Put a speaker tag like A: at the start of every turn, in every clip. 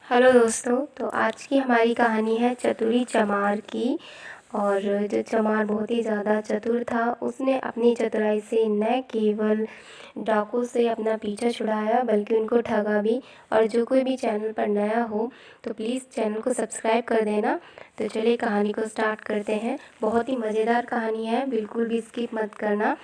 A: Hello दोस्तों, तो आज की हमारी कहानी है चतुरी चमार की। और जो चमार बहुत ही ज़्यादा चतुर था, उसने अपनी चतुराई से न केवल डाकू से अपना पीछा छुड़ाया बल्कि उनको ठगा भी। और जो कोई भी चैनल पर नया हो तो प्लीज़ चैनल को सब्सक्राइब कर देना। तो चलिए कहानी को स्टार्ट करते हैं। बहुत ही मज़ेदार कहानी है, बिल्कुल भी स्किप मत करना।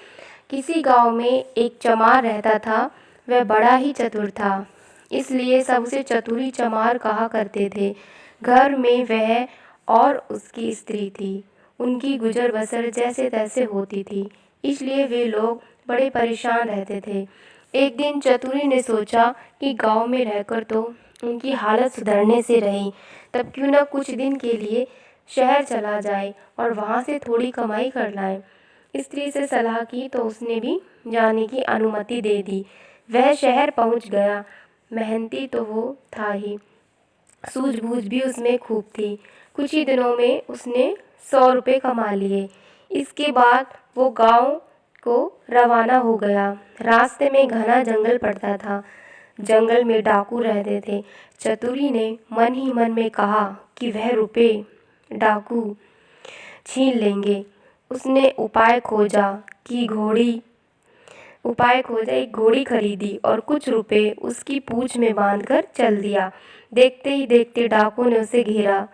A: किसी गाँव में एक चमार रहता था। वह बड़ा ही चतुर था, इसलिए सब उसे चतुरी चमार कहा करते थे। घर में वह और उसकी स्त्री थी। उनकी गुजर बसर जैसे तैसे होती थी, इसलिए वे लोग बड़े परेशान रहते थे। एक दिन चतुरी ने सोचा कि गांव में रहकर तो उनकी हालत सुधरने से रही, तब क्यों न कुछ दिन के लिए शहर चला जाए और वहां से थोड़ी कमाई कर लाए। स्त्री से सलाह की तो उसने भी जाने की अनुमति दे दी। वह शहर पहुंच गया। मेहनती तो वो था ही, सूझबूझ भी उसमें खूब थी। कुछ ही दिनों में उसने 100 रुपये कमा लिए। इसके बाद वो गांव को रवाना हो गया। रास्ते में घना जंगल पड़ता था। जंगल में डाकू रहते थे। चतुरी ने मन ही मन में कहा कि वह रुपए डाकू छीन लेंगे। उसने एक घोड़ी खरीदी और कुछ रुपए उसकी पूंछ में बांधकर चल दिया। देखते ही देखते डाकू ने उसे घेरा।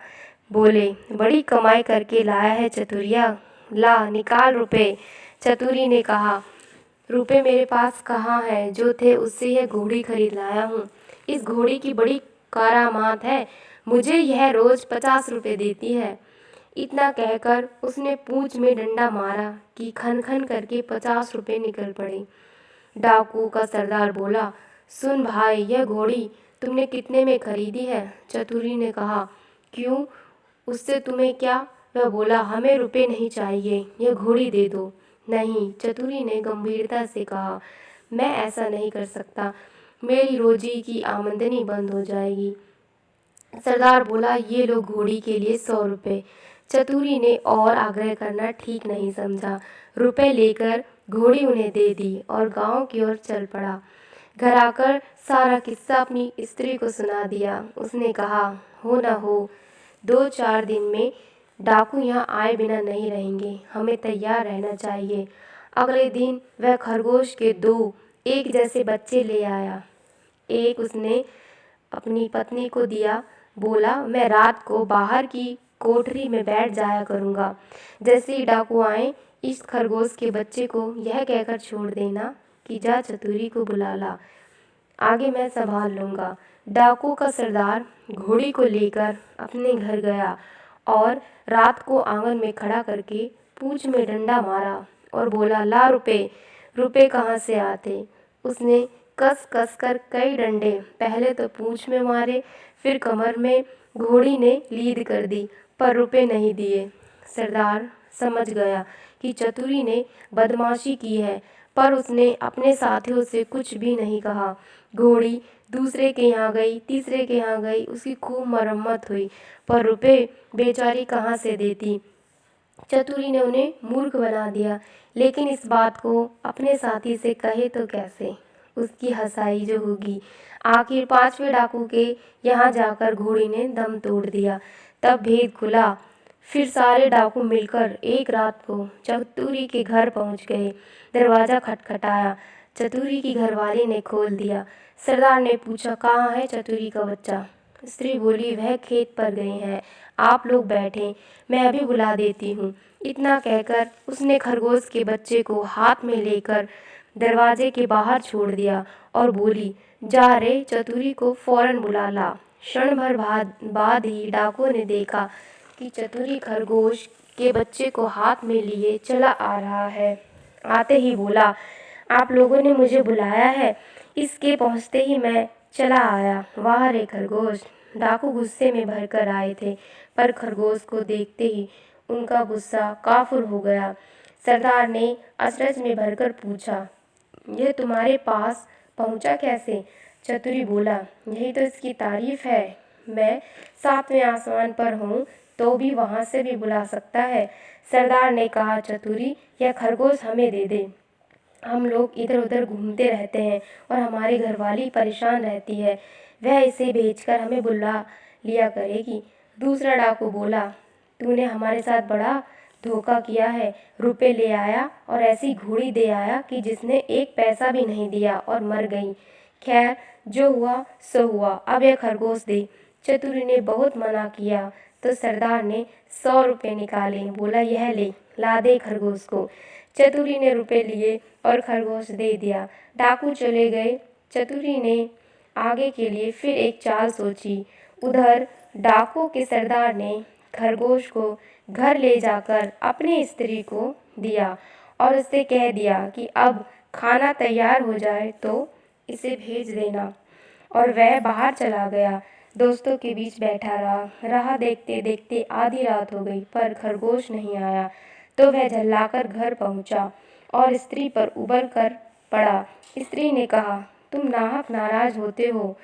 A: बोले, बड़ी कमाई करके लाया है चतुरिया, ला निकाल रुपए। चतुरी ने कहा, रुपए मेरे पास कहाँ है, जो थे उससे यह घोड़ी खरीद लाया हूँ। इस घोड़ी की बड़ी करामात है, मुझे यह रोज 50 रुपए देती है। इतना कहकर उसने पूंछ में डंडा मारा कि खन खन करके 50 रुपए निकल पड़े। डाकू का सरदार बोला, सुन भाई, यह घोड़ी तुमने कितने में खरीदी है? चतुरी ने कहा, क्यों, उससे तुम्हें क्या? वह बोला, हमें रुपए नहीं चाहिए, यह घोड़ी दे दो। नहीं, चतुरी ने गंभीरता से कहा, मैं ऐसा नहीं कर सकता, मेरी रोजी की आमदनी बंद हो जाएगी। सरदार बोला, ये लो घोड़ी के लिए 100 रुपए। चतुरी ने और आग्रह करना ठीक नहीं समझा। रुपए लेकर घोड़ी उन्हें दे दी और गांव की ओर चल पड़ा। घर आकर सारा किस्सा अपनी स्त्री को सुना दिया। उसने कहा, हो न हो, 2-4 दिन में डाकू यहाँ आए बिना नहीं रहेंगे, हमें तैयार रहना चाहिए। अगले दिन वह खरगोश के 2 एक जैसे बच्चे ले आया। एक उसने अपनी पत्नी को दिया। बोला, मैं रात को बाहर की कोठरी में बैठ जाया करूँगा। जैसे ही डाकू आए, इस खरगोश के बच्चे को यह कहकर छोड़ देना कि जा चतुरी को बुला ला, आगे मैं संभाल लूँगा। डाकू का सरदार घोड़ी को लेकर अपने घर गया और रात को आंगन में खड़ा करके पूंछ में डंडा मारा और बोला, ला रुपए। रुपए कहाँ से आते? उसने कस कस कर कई डंडे पहले तो पूंछ में मारे, फिर कमर में। घोड़ी ने लीद कर दी, पर रुपए नहीं दिए। सरदार समझ गया कि चतुरी ने बदमाशी की है, पर उसने अपने साथियों से कुछ भी नहीं कहा। घोड़ी दूसरे के यहाँ गई, तीसरे के यहाँ गई, उसकी खूब मरम्मत हुई, पर रुपए बेचारी कहाँ से देती। चतुरी ने उन्हें मूर्ख बना दिया, लेकिन इस बात को अपने साथी से कहे तो कैसे? उसकी हंसाई जो होगी। आखिर 5वें डाकू के यहाँ जाकर घोड़ी ने दम तोड़ दिया। तब भेद खुला। फिर सारे डाकू मिलकर एक रात को चतुरी के घर पहुंच गए। दरवाज़ा खटखटाया। चतुरी की घरवाली ने खोल दिया। सरदार ने पूछा, कहाँ है चतुरी का बच्चा? स्त्री बोली, वह खेत पर गए हैं, आप लोग बैठें, मैं अभी बुला देती हूँ। इतना कहकर उसने खरगोश के बच्चे को हाथ में लेकर दरवाजे के बाहर छोड़ दिया और बोली, जा रे, चतुरी को फौरन बुला ला। क्षण भर बाद ही डाकू ने देखा कि चतुरी खरगोश के बच्चे को हाथ में लिए चला आ रहा है। आते ही बोला, आप लोगों ने मुझे बुलाया है? इसके पहुँचते ही मैं चला आया। वाह रे खरगोश! डाकू गुस्से में भरकर आए थे, पर खरगोश को देखते ही उनका गुस्सा काफुर हो गया। सरदार ने अचरज में भरकर पूछा, यह तुम्हारे पास पहुंचा कैसे? चतुरी बोला, यही तो इसकी तारीफ है, मैं 7वें आसमान पर हूँ तो भी वहाँ से भी बुला सकता है। सरदार ने कहा, चतुरी, यह खरगोश हमें दे दे, हम लोग इधर उधर घूमते रहते हैं और हमारी घरवाली परेशान रहती है। वह इसे बेचकर हमें बुला लिया करेगी। दूसरा डाकू बोला, तूने हमारे साथ बड़ा धोखा किया है। रुपए ले आया और ऐसी घोड़ी दे आया कि जिसने एक पैसा भी नहीं दिया और मर गई। खैर, जो हुआ सो हुआ, अब यह खरगोश दे। चतुरी ने बहुत मना किया तो सरदार ने 100 रुपये निकाले। बोला, यह ले, ला दे खरगोश को। चतुरी ने रुपए लिए और खरगोश दे दिया। डाकू चले गए। चतुरी ने आगे के लिए फिर एक चाल सोची। उधर डाकू के सरदार ने खरगोश को घर ले जाकर अपनी स्त्री को दिया और उससे कह दिया कि अब खाना तैयार हो जाए तो इसे भेज देना। और वह बाहर चला गया। दोस्तों के बीच बैठा रहा। राह देखते देखते आधी रात हो गई पर खरगोश नहीं आया। तो वह झल्लाकर घर पहुंचा और स्त्री पर उबल कर पड़ा। स्त्री ने कहा, तुम नाहक नाराज होते हो।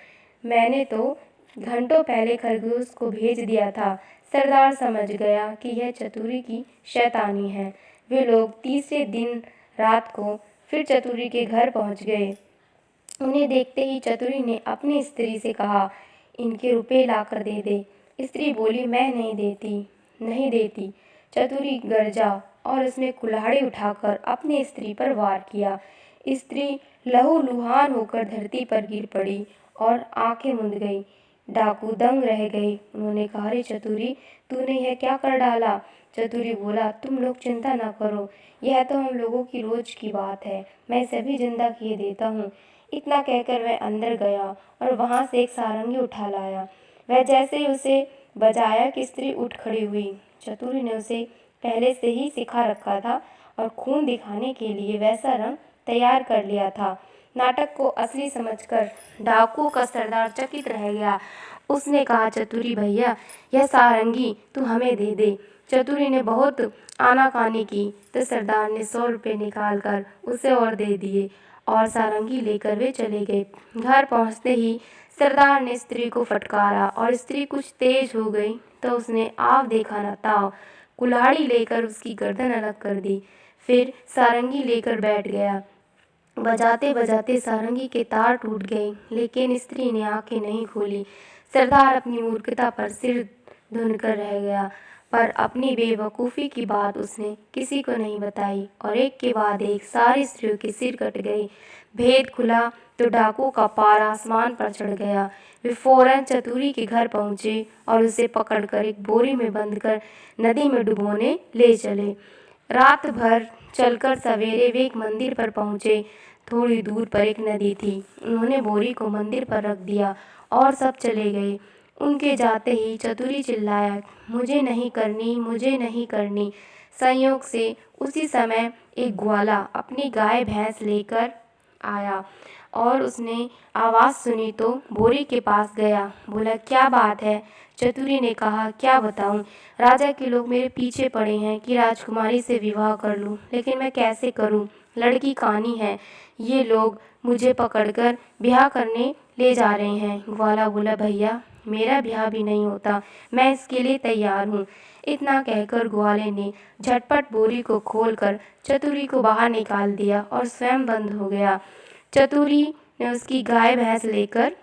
A: मैंने तो घंटों पहले खरगोश को भेज दिया था। सरदार समझ गया कि यह चतुरी की शैतानी है। वे लोग तीसरे दिन रात को फिर चतुरी के घर पहुंच गए। उन्हें देखते ही चतुरी ने अपनी स्त्री से कहा, इनके रुपए लाकर दे दे। स्त्री बोली, मैं नहीं देती। चतुरी गरजा और उसने कुल्हाड़ी उठाकर अपनी स्त्री पर वार किया। स्त्री लहूलुहान होकर धरती पर गिर पड़ी और आंखें मूंद गई। डाकू दंग रह गए। उन्होंने कहा, अरे चतुरी, तूने यह क्या कर डाला? चतुरी बोला, तुम लोग चिंता न करो, यह तो हम लोगों की रोज की बात है, मैं इसे भी जिंदा किए देता हूँ। इतना कहकर वह अंदर गया और वहाँ से एक सारंगी उठा लाया। वह जैसे ही उसे बजाया कि स्त्री उठ खड़ी हुई। चतुरी ने उसे पहले से ही सिखा रखा था और खून दिखाने के लिए वैसा रंग तैयार कर लिया था। नाटक को असली समझकर डाकू का सरदार चकित रह गया। उसने कहा, चतुरी भैया, यह सारंगी तू हमें दे दे। चतुरी ने बहुत आनाकानी की तो सरदार ने 100 रुपये निकाल कर उसे और दे दिए और सारंगी लेकर वे चले गए। घर पहुंचते ही सरदार ने स्त्री को फटकारा और स्त्री कुछ तेज हो गई तो उसने आव देखा न ताव कुल्हाड़ी लेकर उसकी गर्दन अलग कर दी। फिर सारंगी लेकर बैठ गया। बजाते बजाते सारंगी के तार टूट गए, लेकिन स्त्री ने आंखें नहीं खोली। सरदार अपनी मूर्खता पर सिर धुनकर रह गया, पर अपनी बेवकूफ़ी की बात उसने किसी को नहीं बताई और एक के बाद एक सारी स्त्रियों के सिर कट गए। भेद खुला तो डाकू का पारा आसमान पर चढ़ गया। वे फौरन चतुरी के घर पहुंचे और उसे पकड़कर एक बोरी में बंद कर नदी में डुबोने ले चले। रात भर चलकर सवेरे वे एक मंदिर पर पहुंचे। थोड़ी दूर पर एक नदी थी। उन्होंने बोरी को मंदिर पर रख दिया और सब चले गए। उनके जाते ही चतुरी चिल्लाया, मुझे नहीं करनी, मुझे नहीं करनी। संयोग से उसी समय एक ग्वाला अपनी गाय भैंस लेकर आया और उसने आवाज़ सुनी तो बोरी के पास गया। बोला, क्या बात है? चतुरी ने कहा, क्या बताऊं, राजा के लोग मेरे पीछे पड़े हैं कि राजकुमारी से विवाह कर लूं, लेकिन मैं कैसे करूं? लड़की कानी है। ये लोग मुझे पकड़कर ब्याह करने ले जा रहे हैं। ग्वाला बोला, भैया, मेरा ब्याह भी नहीं होता, मैं इसके लिए तैयार हूँ। इतना कहकर ग्वाले ने झटपट बोरी को खोलकर चतुरी को बाहर निकाल दिया और स्वयं बंद हो गया। चतुरी ने उसकी गाय भैंस लेकर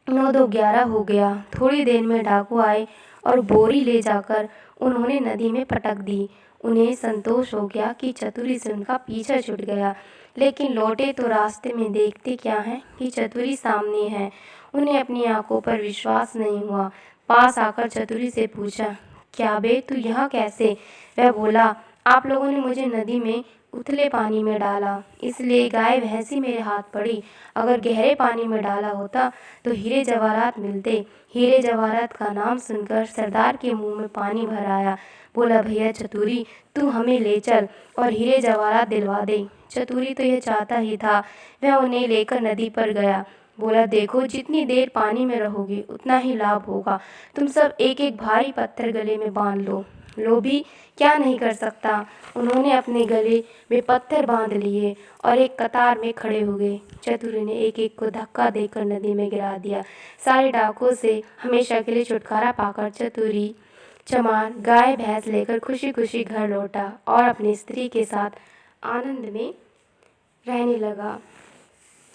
A: 9-2-11 हो गया। थोड़ी देर में डाकू आए और बोरी ले जाकर उन्होंने नदी में पटक दी। उन्हें संतोष हो गया कि चतुरी से उनका पीछा छूट गया, लेकिन लौटे तो रास्ते में देखते क्या हैं कि चतुरी सामने है। उन्हें अपनी आंखों पर विश्वास नहीं हुआ। पास आकर चतुरी से पूछा, क्या बे, तू यहाँ कैसे? वह बोला, आप लोगों ने मुझे नदी में उथले पानी में डाला, इसलिए गाय भैंसी मेरे हाथ पड़ी। अगर गहरे पानी में डाला होता तो हीरे जवाहरात मिलते। हीरे जवाहरात का नाम सुनकर सरदार के मुंह में पानी भर आया। बोला, भैया चतुरी, तू हमें ले चल और हीरे जवाहरात दिलवा दे। चतुरी तो यह चाहता ही था। वह उन्हें लेकर नदी पर गया। बोला, देखो, जितनी देर पानी में रहोगे उतना ही लाभ होगा। तुम सब एक एक भारी पत्थर गले में बांध लो। लोभी क्या नहीं कर सकता। उन्होंने अपने गले में पत्थर बांध लिए और एक कतार में खड़े हो गए। चतुरी ने एक एक को धक्का देकर नदी में गिरा दिया। सारे डाकुओं से हमेशा के लिए छुटकारा पाकर चतुरी चमार गाय भैंस लेकर खुशी खुशी घर लौटा और अपनी स्त्री के साथ आनंद में रहने लगा।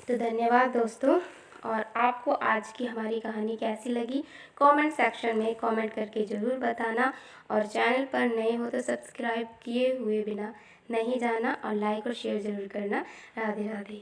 A: तो धन्यवाद दोस्तों। और आपको आज की हमारी कहानी कैसी लगी कमेंट सेक्शन में कमेंट करके ज़रूर बताना। और चैनल पर नए हो तो सब्सक्राइब किए हुए बिना नहीं जाना और लाइक और शेयर ज़रूर करना। राधे राधे।